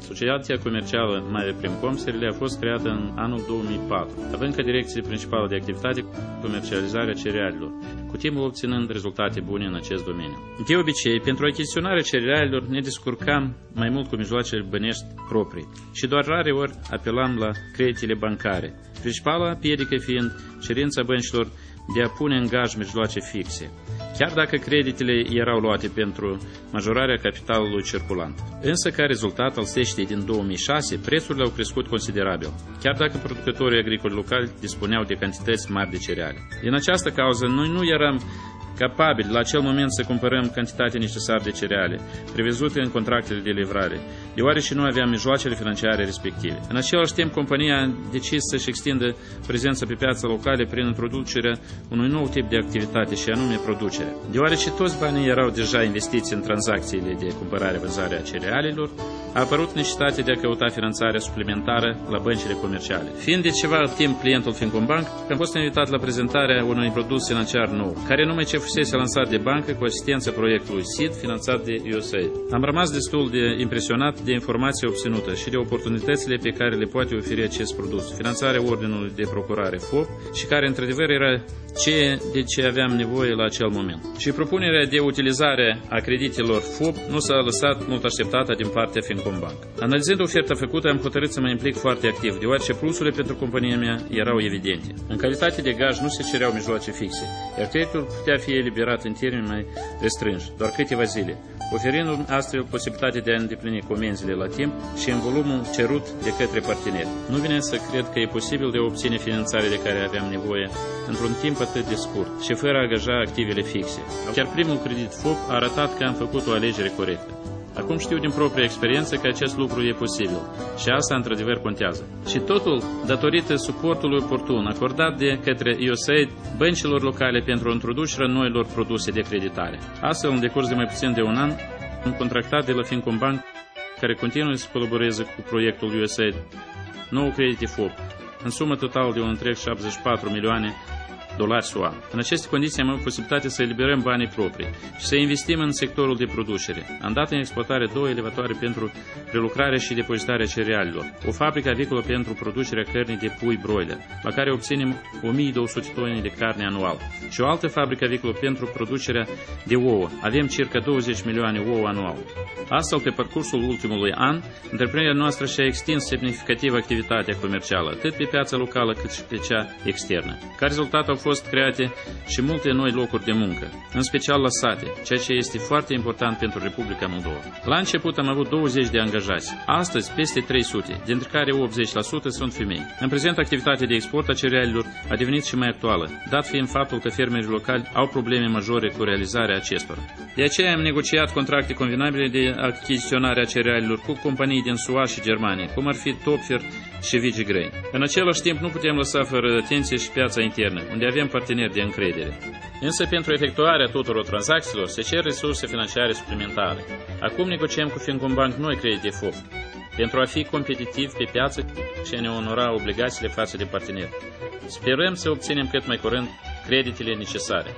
Societatea comercială Mare Primcom SRL a fost creată în anul 2004, având ca direcție principală de activitate comercializarea cerealelor, cu timpul obținând rezultate bune în acest domeniu. De obicei, pentru achiziționarea cerealelor ne descurcam mai mult cu mijloacele bănești proprii și doar rare ori apelam la creditele bancare, principala piedică fiind cerința băncilor de a pune în gaj mijloace fixe, chiar dacă creditele erau luate pentru majorarea capitalului circulant. Însă, ca rezultat al secetei din 2006, prețurile au crescut considerabil, chiar dacă producătorii agricoli locali dispuneau de cantități mari de cereale. Din această cauză, noi nu eram capabili la acel moment să cumpărăm cantitatea necesară de cereale, prevăzute în contractele de livrare, deoarece nu aveam mijloacele financiare respective. În același timp, compania a decis să-și extindă prezența pe piața locală prin introducerea unui nou tip de activitate, și anume producerea. Deoarece toți banii erau deja investiți în tranzacțiile de cumpărare-vânzare a cerealelor, a apărut necesitatea de a căuta finanțarea suplimentară la băncile comerciale. Fiind de ceva timp clientul Fincombank, am fost invitat la prezentarea unui produs financiar nou, care numai ce fusese lansat de bancă cu asistența proiectului SEED finanțat de USAID. Am rămas destul de impresionat de informația obținută și de oportunitățile pe care le poate oferi acest produs, finanțarea ordinului de procurare FOP, și care într-adevăr era ceea de ce aveam nevoie la acel moment. Și propunerea de utilizare a creditelor FOP nu s-a lăsat mult așteptată din partea Fincombank. Analizând oferta făcută, am hotărât să mă implic foarte activ, deoarece plusurile pentru compania mea erau evidente. În calitate de gaj nu se cereau mijloace fixe, iar creditul putea fi eliberat în termeni mai restrânși, doar câteva zile, oferindu-mi astfel posibilitatea de a îndeplini comenzile la timp și în volumul cerut de către parteneri. Nu vine să cred că e posibil de a obține finanțarea de care aveam nevoie într-un timp atât de scurt și fără a angaja activele fixe. Chiar primul credit FOP a arătat că am făcut o alegere corectă. Acum știu din proprie experiență că acest lucru e posibil și asta într-adevăr contează. Și totul datorită suportului oportun acordat de către USAID băncilor locale pentru introducerea noilor produse de creditare. Astfel, în decurs de mai puțin de un an, am contractat de la Fincombank, care continuă să colaboreze cu proiectul USAID, 9 credite FOP, în sumă totală de $1,74 milioane SUA. În aceste condiții am avut posibilitatea să eliberăm banii proprii și să investim în sectorul de producere. Am dat în exploatare 2 elevatoare pentru prelucrarea și depozitarea cerealelor, o fabrică avicolă pentru producerea cărnii de pui broiler, la care obținem 1200 tone de carne anual, și o altă fabrică avicolă pentru producerea de ouă. Avem circa 20 milioane ouă anual. Astfel, pe parcursul ultimului an, întreprinderea noastră și-a extins semnificativ activitatea comercială, atât pe piața locală cât și pe cea externă. Ca rezultat au fost create și multe noi locuri de muncă, în special la sate, ceea ce este foarte important pentru Republica Moldova. La început am avut 20 de angajați, astăzi peste 300, dintre care 80% sunt femei. În prezent, activitatea de export a cerealelor a devenit și mai actuală, dat fiind faptul că fermerii locali au probleme majore cu realizarea acestora. De aceea am negociat contracte convenabile de achiziționare a cerealelor cu companii din SUA și Germania, cum ar fi Topfer și Vigigrain. În același timp, nu putem lăsa fără atenție și piața internă, unde avem parteneri de încredere. Însă, pentru efectuarea tuturor tranzacțiilor, se cer resurse financiare suplimentare. Acum negociem cu Fincombank noi credite FOP, pentru a fi competitiv pe piață și a ne onora obligațiile față de parteneri. Sperăm să obținem cât mai curând creditele necesare.